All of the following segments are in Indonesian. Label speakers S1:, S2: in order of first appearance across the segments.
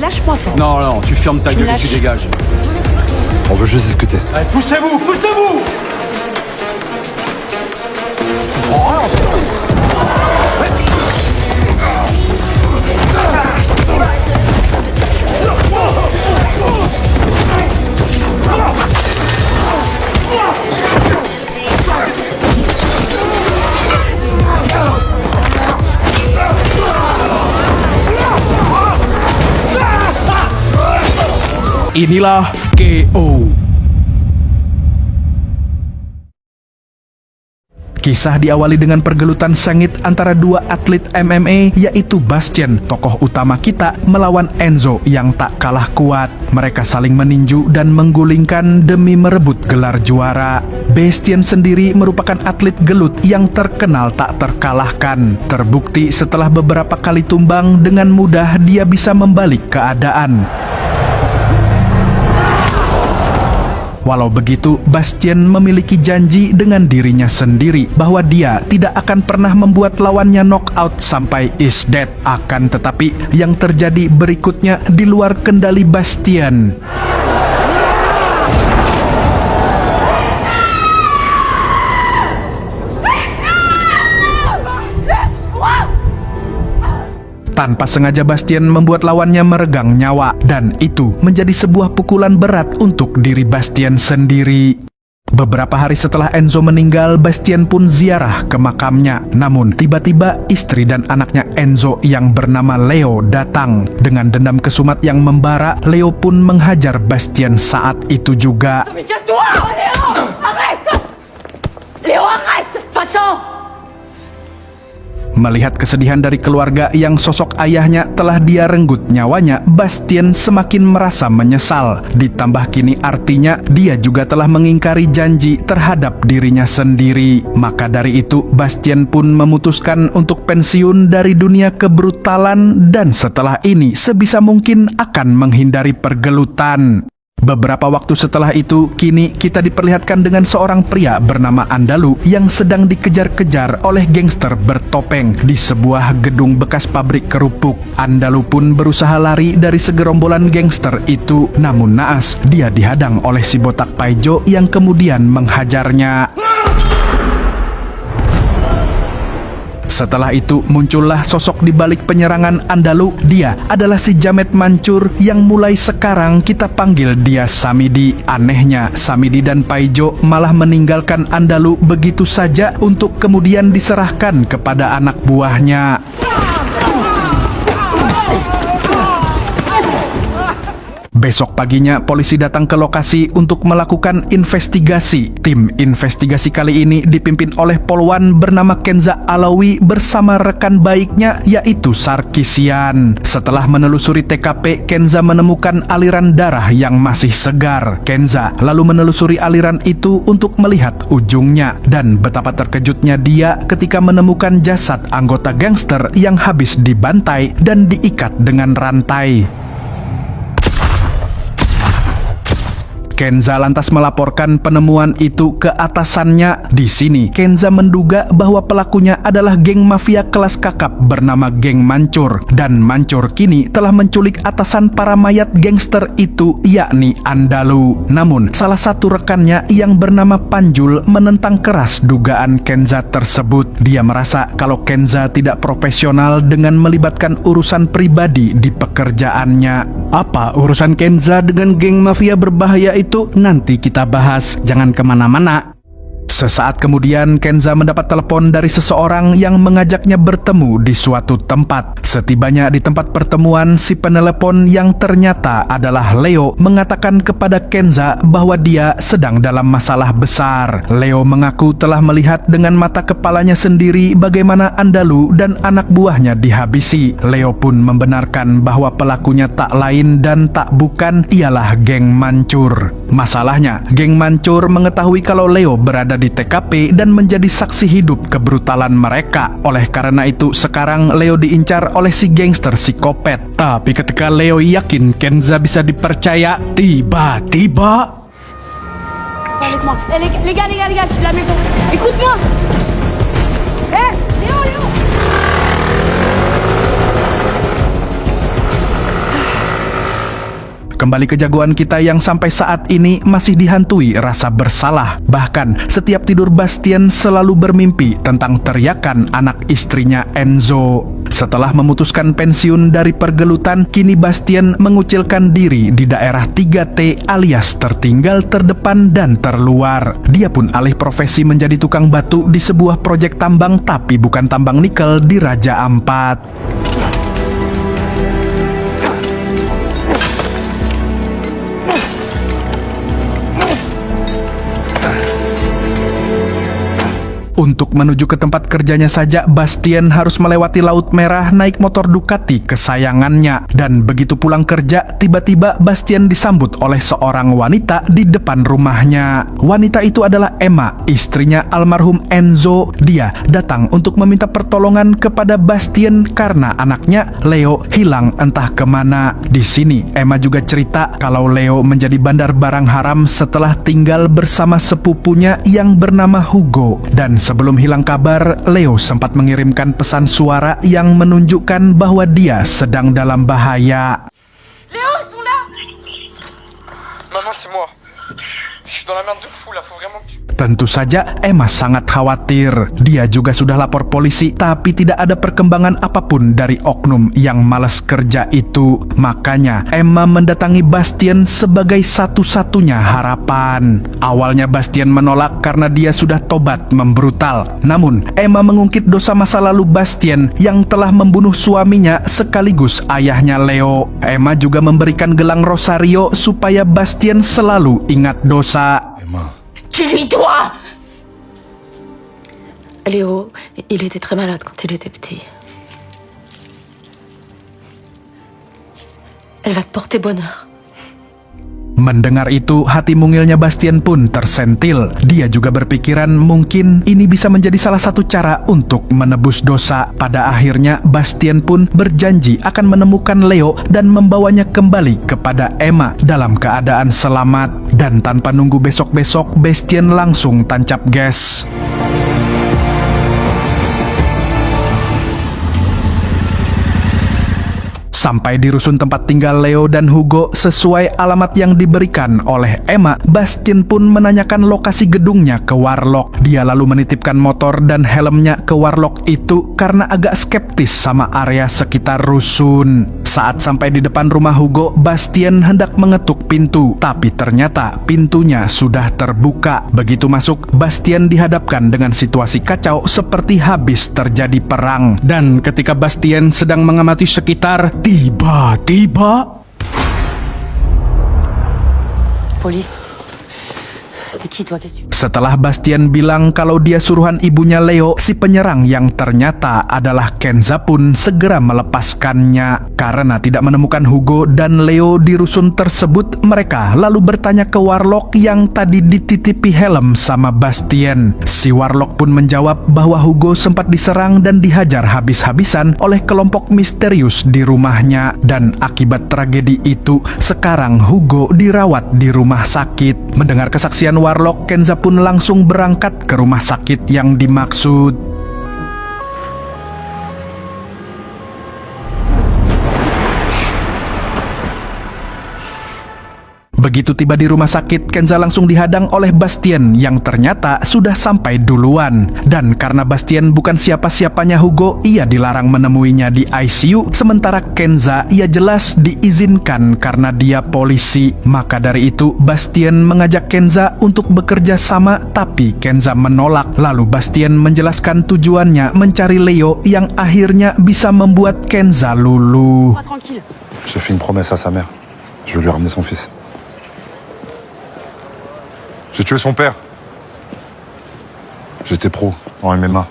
S1: Lâche-moi, toi.
S2: Non, non, tu fermes ta gueule et tu dégages.
S3: On veut juste discuter.
S2: Allez, poussez-vous, poussez-vous!
S4: Inilah KO. Kisah diawali dengan pergelutan sengit antara dua atlet MMA, yaitu Bastien, tokoh utama kita, melawan Enzo yang tak kalah kuat. Mereka saling meninju dan menggulingkan demi merebut gelar juara. Bastien sendiri merupakan atlet gelut yang terkenal tak terkalahkan. Terbukti setelah beberapa kali tumbang, dengan mudah dia bisa membalik keadaan. Walau begitu, Bastien memiliki janji dengan dirinya sendiri bahwa dia tidak akan pernah membuat lawannya knockout sampai is dead. Akan tetapi, yang terjadi berikutnya di luar kendali Bastien. Tanpa sengaja Bastien membuat lawannya meregang nyawa, dan itu menjadi sebuah pukulan berat untuk diri Bastien sendiri. Beberapa hari setelah Enzo meninggal, Bastien pun ziarah ke makamnya. Namun tiba-tiba istri dan anaknya Enzo yang bernama Leo datang. Dengan dendam kesumat yang membara, Leo pun menghajar Bastien saat itu juga.
S1: Mais casse-toi, Léo! Arrête! Léo, arrête! Va-t'en!
S4: Melihat kesedihan dari keluarga yang sosok ayahnya telah dia renggut nyawanya, Bastien semakin merasa menyesal. Ditambah kini artinya dia juga telah mengingkari janji terhadap dirinya sendiri. Maka dari itu, Bastien pun memutuskan untuk pensiun dari dunia kebrutalan dan setelah ini sebisa mungkin akan menghindari pergelutan. Beberapa waktu setelah itu, kini kita diperlihatkan dengan seorang pria bernama Andalu yang sedang dikejar-kejar oleh gangster bertopeng di sebuah gedung bekas pabrik kerupuk. Andalu pun berusaha lari dari segerombolan gangster itu, namun naas, dia dihadang oleh si botak Paijo yang kemudian menghajarnya. Setelah itu muncullah sosok di balik penyerangan Andalu. Dia adalah si Jamet Mancur yang mulai sekarang kita panggil dia Samidi. Anehnya, Samidi dan Paijo malah meninggalkan Andalu begitu saja untuk kemudian diserahkan kepada anak buahnya. Besok paginya, polisi datang ke lokasi untuk melakukan investigasi. Tim investigasi kali ini dipimpin oleh polwan bernama Kenza Alawi bersama rekan baiknya yaitu Sarkisian. Setelah menelusuri TKP, Kenza menemukan aliran darah yang masih segar. Kenza lalu menelusuri aliran itu untuk melihat ujungnya. Dan betapa terkejutnya dia ketika menemukan jasad anggota gangster yang habis dibantai dan diikat dengan rantai. Kenza lantas melaporkan penemuan itu ke atasannya. Di sini, Kenza menduga bahwa pelakunya adalah geng mafia kelas kakap bernama Geng Mancur. Dan Mancur kini telah menculik atasan para mayat gangster itu, yakni Andalu. Namun, salah satu rekannya yang bernama Panjul menentang keras dugaan Kenza tersebut. Dia merasa kalau Kenza tidak profesional dengan melibatkan urusan pribadi di pekerjaannya. Apa urusan Kenza dengan geng mafia berbahaya itu? Nanti kita bahas, jangan kemana-mana. Sesaat kemudian, Kenza mendapat telepon dari seseorang yang mengajaknya bertemu di suatu tempat. Setibanya di tempat pertemuan, si penelepon yang ternyata adalah Leo mengatakan kepada Kenza bahwa dia sedang dalam masalah besar. Leo mengaku telah melihat dengan mata kepalanya sendiri bagaimana Andalu dan anak buahnya dihabisi. Leo pun membenarkan bahwa pelakunya tak lain dan tak bukan ialah geng Mancur. Masalahnya, geng Mancur mengetahui kalau Leo berada di TKP dan menjadi saksi hidup kebrutalan mereka. Oleh karena itu, sekarang Leo diincar oleh si gangster psikopat. Tapi ketika Leo yakin Kenza bisa dipercaya, tiba-tiba...
S1: Avec moi. Eh, les gars, je suis de la maison. Écoute-moi. Léo.
S4: Kembali ke jagoan kita yang sampai saat ini masih dihantui rasa bersalah. Bahkan setiap tidur Bastien selalu bermimpi tentang teriakan anak istrinya Enzo. Setelah memutuskan pensiun dari pergelutan, kini Bastien mengucilkan diri di daerah 3T alias tertinggal, terdepan, dan terluar. Dia pun alih profesi menjadi tukang batu di sebuah proyek tambang, tapi bukan tambang nikel di Raja Ampat. Untuk menuju ke tempat kerjanya saja, Bastien harus melewati Laut Merah naik motor Ducati kesayangannya. Dan begitu pulang kerja, tiba-tiba Bastien disambut oleh seorang wanita di depan rumahnya. Wanita itu adalah Emma, istrinya almarhum Enzo. Dia datang untuk meminta pertolongan kepada Bastien karena anaknya Leo hilang entah kemana. Di sini Emma juga cerita kalau Leo menjadi bandar barang haram setelah tinggal bersama sepupunya yang bernama Hugo. Dan sebelum hilang kabar, Leo sempat mengirimkan pesan suara yang menunjukkan bahwa dia sedang dalam bahaya.
S1: Léo, ils sont là.
S5: Maman, c'est moi. Je suis dans la merde de fou là, faut vraiment que tu...
S4: Tentu saja Emma sangat khawatir. Dia juga sudah lapor polisi, tapi tidak ada perkembangan apapun dari oknum yang malas kerja itu. Makanya Emma mendatangi Bastien sebagai satu-satunya harapan. Awalnya Bastien menolak karena dia sudah tobat membrutal. Namun Emma mengungkit dosa masa lalu Bastien yang telah membunuh suaminya sekaligus ayahnya Leo. Emma juga memberikan gelang rosario supaya Bastien selalu ingat dosa.
S3: Emma.
S1: Tu lui dois.
S6: Léo, il était très malade quand il était petit. Elle va te porter bonheur.
S4: Mendengar itu, hati mungilnya Bastien pun tersentil. Dia juga berpikiran mungkin ini bisa menjadi salah satu cara untuk menebus dosa. Pada akhirnya, Bastien pun berjanji akan menemukan Leo dan membawanya kembali kepada Emma dalam keadaan selamat. Dan tanpa nunggu besok-besok, Bastien langsung tancap gas. Sampai di rusun tempat tinggal Leo dan Hugo sesuai alamat yang diberikan oleh Emma, Bastien pun menanyakan lokasi gedungnya ke Warlock. Dia lalu menitipkan motor dan helmnya ke Warlock itu karena agak skeptis sama area sekitar rusun. Saat sampai di depan rumah Hugo, Bastien hendak mengetuk pintu, tapi ternyata pintunya sudah terbuka. Begitu masuk, Bastien dihadapkan dengan situasi kacau seperti habis terjadi perang. Dan ketika Bastien sedang mengamati sekitar, tiba-tiba
S1: Police. C'est qui toi? Qu'est-ce que tu...
S4: setelah Bastien bilang kalau dia suruhan ibunya Leo, si penyerang yang ternyata adalah Kenza pun segera melepaskannya. Karena tidak menemukan Hugo dan Leo di rusun tersebut, mereka lalu bertanya ke Warlock yang tadi dititipi helm sama Bastien. Si Warlock pun menjawab bahwa Hugo sempat diserang dan dihajar habis-habisan oleh kelompok misterius di rumahnya. Dan akibat tragedi itu, sekarang Hugo dirawat di rumah sakit. Mendengar kesaksian Warlock, Kenza pun langsung berangkat ke rumah sakit yang dimaksud. Begitu tiba di rumah sakit, Kenza langsung dihadang oleh Bastien yang ternyata sudah sampai duluan. Dan karena Bastien bukan siapa-siapanya Hugo, ia dilarang menemuinya di ICU. Sementara Kenza, ia jelas diizinkan karena dia polisi. Maka dari itu, Bastien mengajak Kenza untuk bekerja sama, tapi Kenza menolak. Lalu Bastien menjelaskan tujuannya mencari Leo yang akhirnya bisa membuat Kenza luluh.
S1: Pas tranquille.
S3: J'ai fait une promesse à sa mère. Je vais lui ramener son fils. J'ai tué son père. J'étais pro en MMA.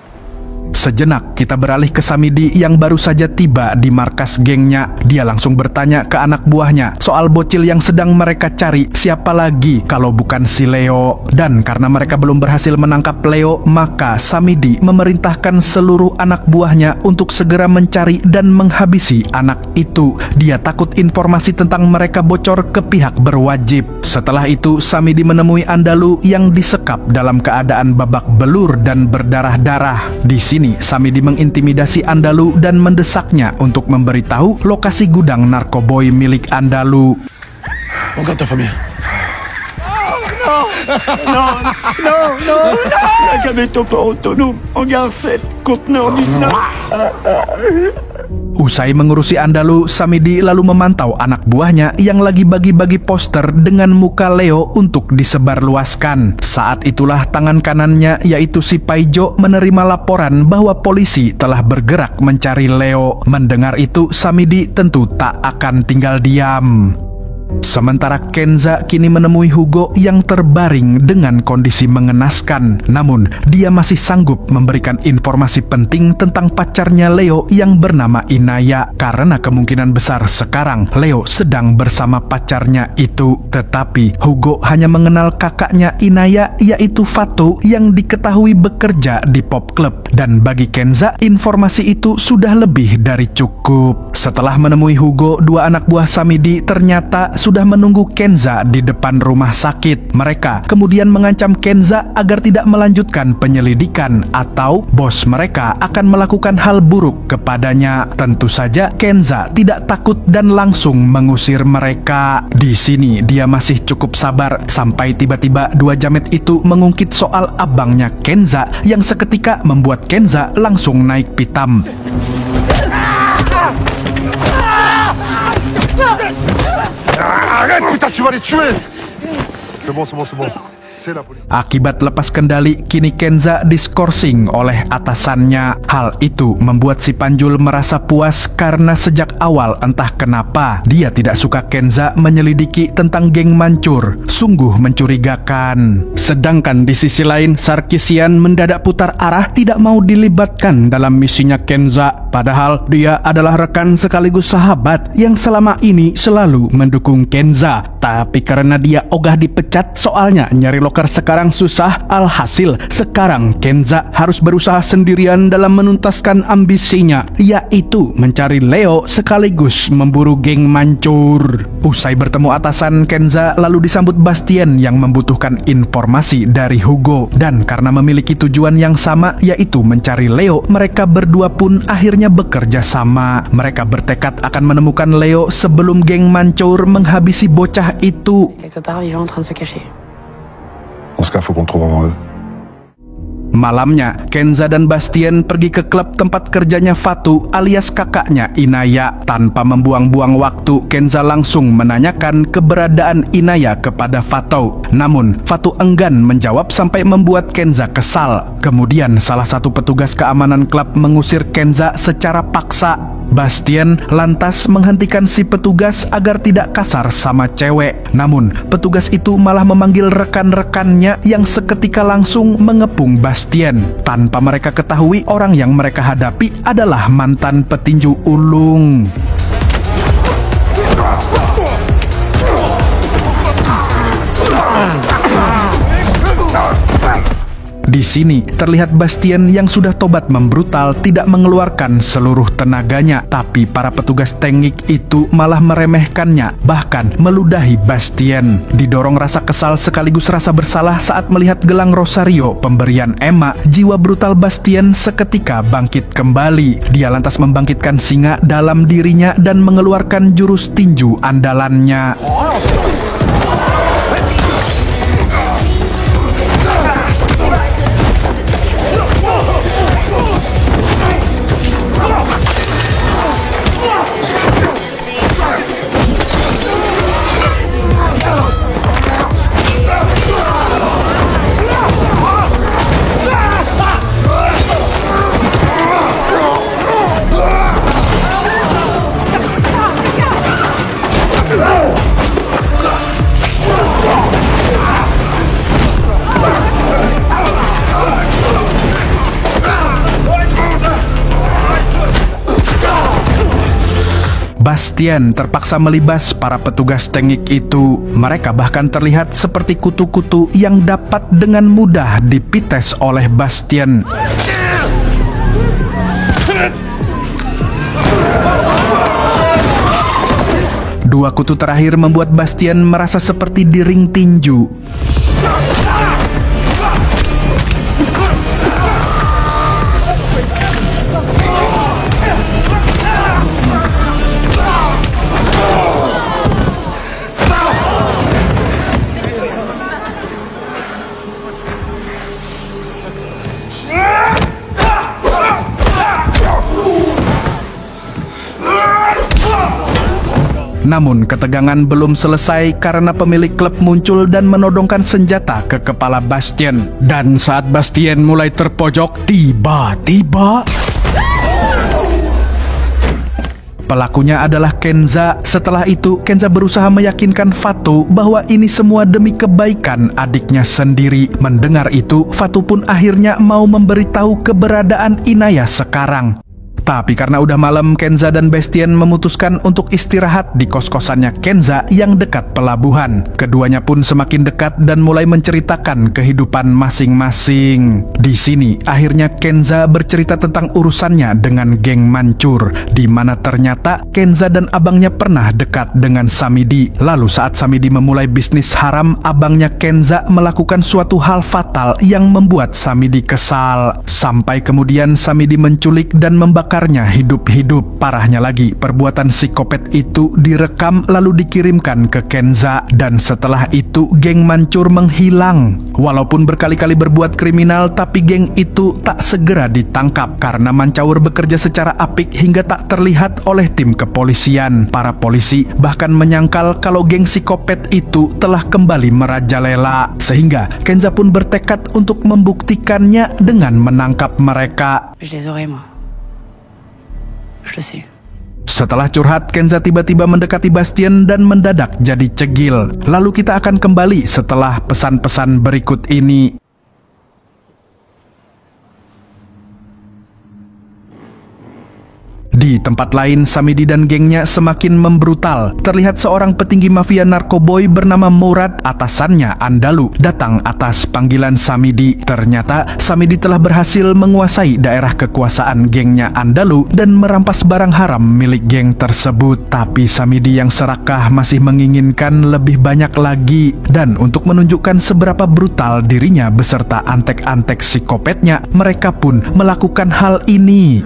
S4: Sejenak kita beralih ke Samidi yang baru saja tiba di markas gengnya. Dia langsung bertanya ke anak buahnya soal bocil yang sedang mereka cari, siapa lagi kalau bukan si Leo. Dan karena mereka belum berhasil menangkap Leo, maka Samidi memerintahkan seluruh anak buahnya untuk segera mencari dan menghabisi anak itu. Dia takut informasi tentang mereka bocor ke pihak berwajib. Setelah itu, Samidi menemui Andalu yang disekap dalam keadaan babak belur dan berdarah-darah. Di sini Samidi mengintimidasi Andalu dan mendesaknya untuk memberitahu lokasi gudang narkoboy milik Andalu.
S2: Regarde ta famille.
S7: La camionette autonome, hangar 7, conteneur 19.
S4: Usai mengurusi Andalu, Samidi lalu memantau anak buahnya yang lagi bagi-bagi poster dengan muka Leo untuk disebarluaskan. Saat itulah tangan kanannya, yaitu si Paijo, menerima laporan bahwa polisi telah bergerak mencari Leo. Mendengar itu, Samidi tentu tak akan tinggal diam. Sementara Kenza kini menemui Hugo yang terbaring dengan kondisi mengenaskan. Namun, dia masih sanggup memberikan informasi penting tentang pacarnya Leo yang bernama Inaya. Karena kemungkinan besar sekarang Leo sedang bersama pacarnya itu. Tetapi, Hugo hanya mengenal kakaknya Inaya, yaitu Fatu, yang diketahui bekerja di pop club. Dan bagi Kenza, informasi itu sudah lebih dari cukup. Setelah menemui Hugo, dua anak buah Samidi ternyata sudah menunggu Kenza di depan rumah sakit. Mereka kemudian mengancam Kenza agar tidak melanjutkan penyelidikan atau bos mereka akan melakukan hal buruk kepadanya. Tentu saja Kenza tidak takut dan langsung mengusir mereka. Di sini dia masih cukup sabar sampai tiba-tiba dua jamet itu mengungkit soal abangnya Kenza yang seketika membuat Kenza langsung naik pitam.
S3: Arrête, putain, tu vas les tuer. C'est bon, c'est bon, c'est bon. C'est la police.
S4: Akibat lepas kendali, kini Kenza diskorsing oleh atasannya. Hal itu membuat si Panjul merasa puas karena sejak awal entah kenapa dia tidak suka Kenza menyelidiki tentang geng mancur. Sungguh mencurigakan. Sedangkan di sisi lain, Sarkisian mendadak putar arah, tidak mau dilibatkan dalam misinya Kenza. Padahal dia adalah rekan sekaligus sahabat yang selama ini selalu mendukung Kenza. Tapi karena dia ogah dipecat, soalnya nyari loker sekarang susah, alhasil sekarang Kenza harus berusaha sendirian dalam menuntaskan ambisinya, yaitu mencari Leo sekaligus memburu geng mancur. Usai bertemu atasan, Kenza lalu disambut Bastien yang membutuhkan informasi dari Hugo. Dan karena memiliki tujuan yang sama, yaitu mencari Leo, mereka berdua pun akhirnya bekerja sama. Mereka bertekad akan menemukan Leo sebelum geng mancur menghabisi bocah itu.
S6: Quelque part, ils sont en train de se cacher.
S3: Dans ce cas, faut qu'on trouve avant eux.
S4: Malamnya, Kenza dan Bastien pergi ke klub tempat kerjanya Fatu alias kakaknya Inaya. Tanpa membuang-buang waktu, Kenza langsung menanyakan keberadaan Inaya kepada Fatu. Namun, Fatu enggan menjawab sampai membuat Kenza kesal. Kemudian, salah satu petugas keamanan klub mengusir Kenza secara paksa. Bastien lantas menghentikan si petugas agar tidak kasar sama cewek. Namun, petugas itu malah memanggil rekan-rekannya yang seketika langsung mengepung Bastien. Tanpa mereka ketahui, orang yang mereka hadapi adalah mantan petinju ulung. Di sini terlihat Bastien yang sudah tobat membrutal tidak mengeluarkan seluruh tenaganya, tapi para petugas teknik itu malah meremehkannya, bahkan meludahi Bastien. Didorong rasa kesal sekaligus rasa bersalah saat melihat gelang Rosario pemberian Emma, jiwa brutal Bastien seketika bangkit kembali. Dia lantas membangkitkan singa dalam dirinya dan mengeluarkan jurus tinju andalannya. Bastien terpaksa melibas para petugas teknik itu. Mereka bahkan terlihat seperti kutu-kutu yang dapat dengan mudah dipites oleh Bastien. Dua kutu terakhir membuat Bastien merasa seperti di ring tinju. Namun ketegangan belum selesai karena pemilik klub muncul dan menodongkan senjata ke kepala Bastien. Dan saat Bastien mulai terpojok, tiba-tiba pelakunya adalah Kenza. Setelah itu, Kenza berusaha meyakinkan Fatu bahwa ini semua demi kebaikan adiknya sendiri. Mendengar itu, Fatu pun akhirnya mau memberitahu keberadaan Inaya sekarang. Tapi karena udah malam, Kenza dan Bastien memutuskan untuk istirahat di kos-kosannya Kenza yang dekat pelabuhan. Keduanya pun semakin dekat dan mulai menceritakan kehidupan masing-masing. Di sini, akhirnya Kenza bercerita tentang urusannya dengan geng Mancur, di mana ternyata Kenza dan abangnya pernah dekat dengan Samidi. Lalu saat Samidi memulai bisnis haram, abangnya Kenza melakukan suatu hal fatal yang membuat Samidi kesal. Sampai kemudian Samidi menculik dan membakar hidup-hidup. Parahnya lagi, perbuatan psikopat itu direkam lalu dikirimkan ke Kenza, dan setelah itu geng Mancur menghilang. Walaupun berkali-kali berbuat kriminal, tapi geng itu tak segera ditangkap karena Mancaur bekerja secara apik hingga tak terlihat oleh tim kepolisian. Para polisi bahkan menyangkal kalau geng psikopat itu telah kembali merajalela, sehingga Kenza pun bertekad untuk membuktikannya dengan menangkap mereka.
S1: Je les aurai, moi. Je le sais.
S4: Setelah curhat, Kenza tiba-tiba mendekati Bastien dan mendadak jadi cegil. Lalu kita akan kembali setelah pesan-pesan berikut ini. Di tempat lain, Samidi dan gengnya semakin membrutal. Terlihat seorang petinggi mafia narkoboy bernama Murad, atasannya Andalu, datang atas panggilan Samidi. Ternyata Samidi telah berhasil menguasai daerah kekuasaan gengnya Andalu dan merampas barang haram milik geng tersebut. Tapi Samidi yang serakah masih menginginkan lebih banyak lagi. Dan untuk menunjukkan seberapa brutal dirinya beserta antek-antek psikopatnya, mereka pun melakukan hal ini.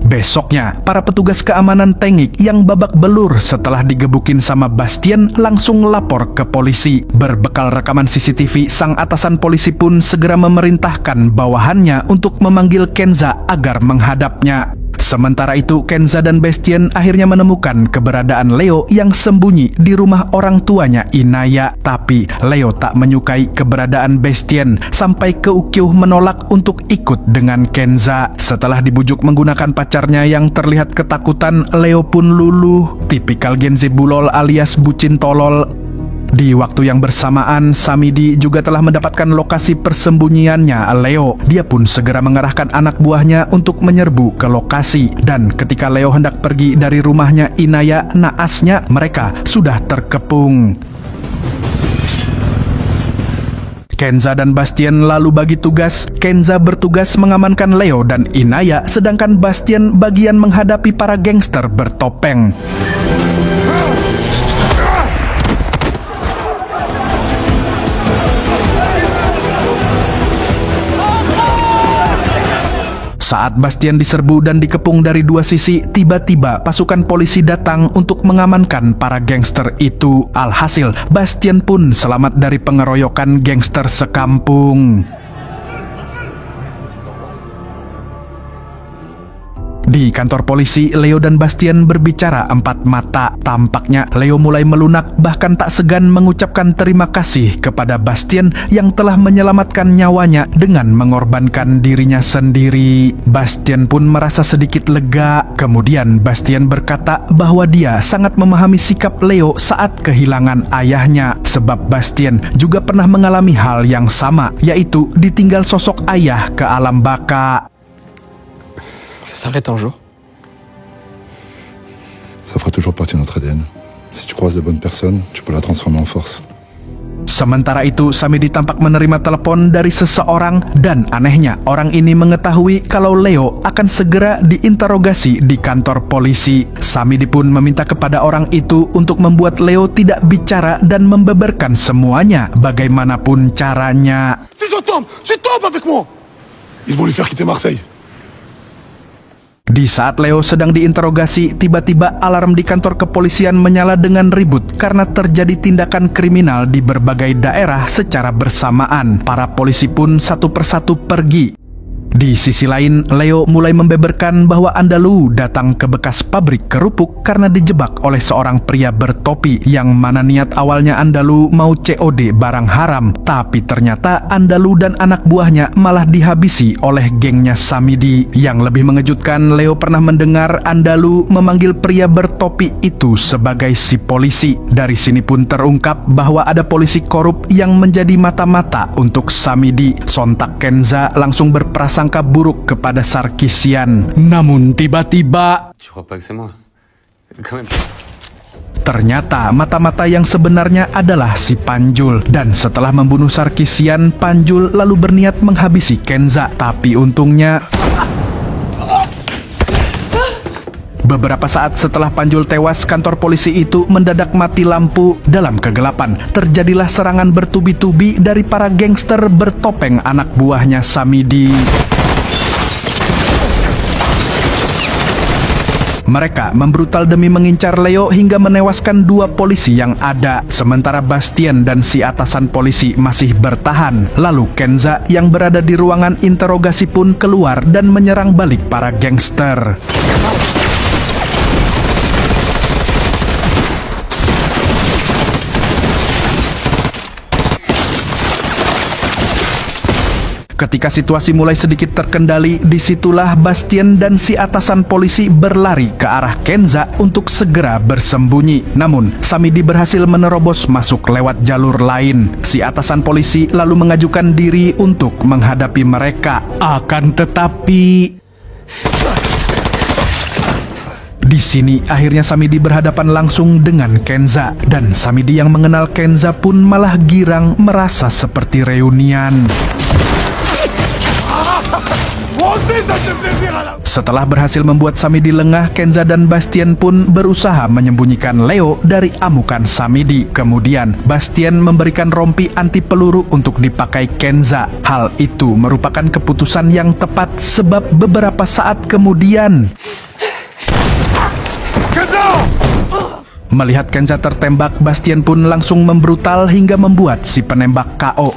S4: Besoknya, para petugas keamanan Tengik yang babak belur setelah digebukin sama Bastien langsung lapor ke polisi. Berbekal rekaman CCTV, sang atasan polisi pun segera memerintahkan bawahannya untuk memanggil Kenza agar menghadapnya. Sementara itu, Kenza dan Bastien akhirnya menemukan keberadaan Leo yang sembunyi di rumah orang tuanya Inaya. Tapi Leo tak menyukai keberadaan Bastien sampai keukyuh menolak untuk ikut dengan Kenza. Setelah dibujuk menggunakan pacarnya yang terlihat ketakutan, Leo pun luluh. Tipikal Gen Z bulol alias bucin tolol. Di waktu yang bersamaan, Samidi juga telah mendapatkan lokasi persembunyiannya Leo. Dia pun segera mengerahkan anak buahnya untuk menyerbu ke lokasi. Dan ketika Leo hendak pergi dari rumahnya Inaya, naasnya mereka sudah terkepung. Kenza dan Bastien lalu bagi tugas. Kenza bertugas mengamankan Leo dan Inaya, sedangkan Bastien bagian menghadapi para gangster bertopeng. Saat Bastien diserbu dan dikepung dari dua sisi, tiba-tiba pasukan polisi datang untuk mengamankan para gangster itu. Alhasil, Bastien pun selamat dari pengeroyokan gangster sekampung. Di kantor polisi, Leo dan Bastien berbicara empat mata. Tampaknya Leo mulai melunak, bahkan tak segan mengucapkan terima kasih kepada Bastien yang telah menyelamatkan nyawanya dengan mengorbankan dirinya sendiri. Bastien pun merasa sedikit lega. Kemudian Bastien berkata bahwa dia sangat memahami sikap Leo saat kehilangan ayahnya, sebab Bastien juga pernah mengalami hal yang sama, yaitu ditinggal sosok ayah ke alam baka.
S5: Ça s'arrête un jour.
S3: Ça fera toujours partie de notre ADN. Si tu croises de bonnes personnes, tu peux la transformer en force.
S4: Sementara itu, Samidi tampak menerima telepon dari seseorang dan anehnya orang ini mengetahui kalau Leo akan segera diinterogasi di kantor polisi. Samidi pun meminta kepada orang itu untuk membuat Leo tidak bicara dan membeberkan semuanya bagaimanapun caranya.
S3: Si je tombe, tu tombes avec moi. Ils vont lui faire quitter Marseille.
S4: Di saat Leo sedang diinterogasi, tiba-tiba alarm di kantor kepolisian menyala dengan ribut karena terjadi tindakan kriminal di berbagai daerah secara bersamaan. Para polisi pun satu persatu pergi. Di sisi lain, Leo mulai membeberkan bahwa Andalou datang ke bekas pabrik kerupuk karena dijebak oleh seorang pria bertopi yang mana niat awalnya Andalou mau COD barang haram, tapi ternyata Andalou dan anak buahnya malah dihabisi oleh gengnya Samidi. Yang lebih mengejutkan, Leo pernah mendengar Andalou memanggil pria bertopi itu sebagai si polisi. Dari sini pun terungkap bahwa ada polisi korup yang menjadi mata-mata untuk Samidi. Sontak Kenza langsung berprasangka buruk kepada Sarkisian. Namun tiba-tiba
S8: Tu crois pas que c'est moi? Quand même.
S4: ternyata mata-mata yang sebenarnya adalah si Panjul. Dan setelah membunuh Sarkisian, Panjul lalu berniat menghabisi Kenza. Tapi untungnya beberapa saat setelah Panjul tewas, kantor polisi itu mendadak mati lampu. Dalam kegelapan, terjadilah serangan bertubi-tubi dari para gangster bertopeng anak buahnya Samidi. Mereka membrutal demi mengincar Leo hingga menewaskan 2 polisi yang ada. Sementara Bastien dan si atasan polisi masih bertahan. Lalu Kenza yang berada di ruangan interogasi pun keluar dan menyerang balik para gangster. Ketika situasi mulai sedikit terkendali, disitulah Bastien dan si atasan polisi berlari ke arah Kenza untuk segera bersembunyi. Namun, Samidi berhasil menerobos masuk lewat jalur lain. Si atasan polisi lalu mengajukan diri untuk menghadapi mereka. Akan tetapi di sini akhirnya Samidi berhadapan langsung dengan Kenza. Dan Samidi yang mengenal Kenza pun malah girang, merasa seperti reunian. Setelah berhasil membuat Samidi lengah, Kenza dan Bastien pun berusaha menyembunyikan Leo dari amukan Samidi. Kemudian, Bastien memberikan rompi anti peluru untuk dipakai Kenza. Hal itu merupakan keputusan yang tepat sebab beberapa saat kemudian melihat Kenza tertembak, Bastien pun langsung membrutal hingga membuat si penembak KO.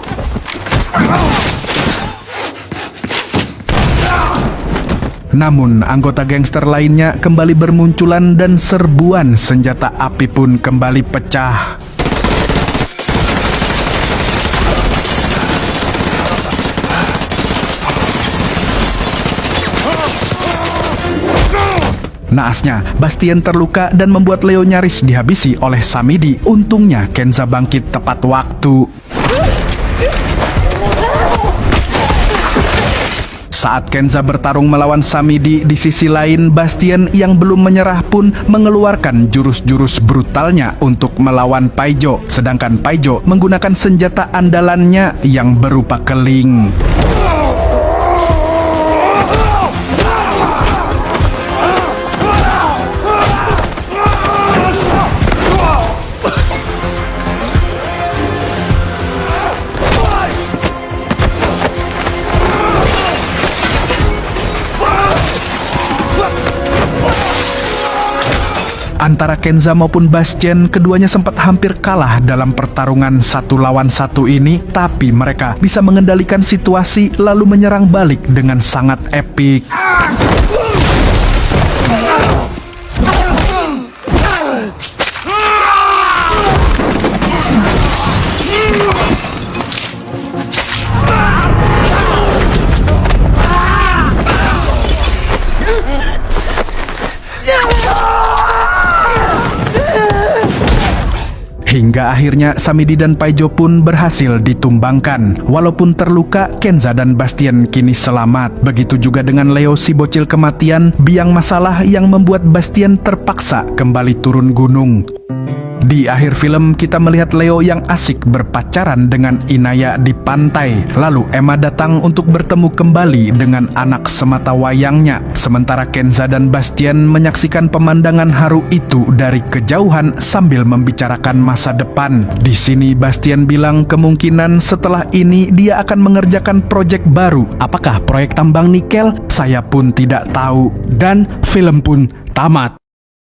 S4: Namun, anggota gangster lainnya kembali bermunculan dan serbuan senjata api pun kembali pecah. Naasnya, Bastien terluka dan membuat Leo nyaris dihabisi oleh Samidi. Untungnya, Kenza bangkit tepat waktu. Saat Kenza bertarung melawan Samidi, di sisi lain Bastien yang belum menyerah pun mengeluarkan jurus-jurus brutalnya untuk melawan Paijo. Sedangkan Paijo menggunakan senjata andalannya yang berupa keling. Antara Kenza maupun Bastien, keduanya sempat hampir kalah dalam pertarungan 1 lawan 1 ini, tapi mereka bisa mengendalikan situasi lalu menyerang balik dengan sangat epik. Hingga akhirnya Samidi dan Paijo pun berhasil ditumbangkan. Walaupun terluka, Kenza dan Bastien kini selamat. Begitu juga dengan Leo si bocil kematian, biang masalah yang membuat Bastien terpaksa kembali turun gunung. Di akhir film kita melihat Leo yang asik berpacaran dengan Inaya di pantai. Lalu Emma datang untuk bertemu kembali dengan anak sematawayangnya. Sementara Kenza dan Bastien menyaksikan pemandangan haru itu dari kejauhan sambil membicarakan masa depan. Di sini Bastien bilang kemungkinan setelah ini dia akan mengerjakan proyek baru. Apakah proyek tambang nikel? Saya pun tidak tahu. Dan film pun tamat.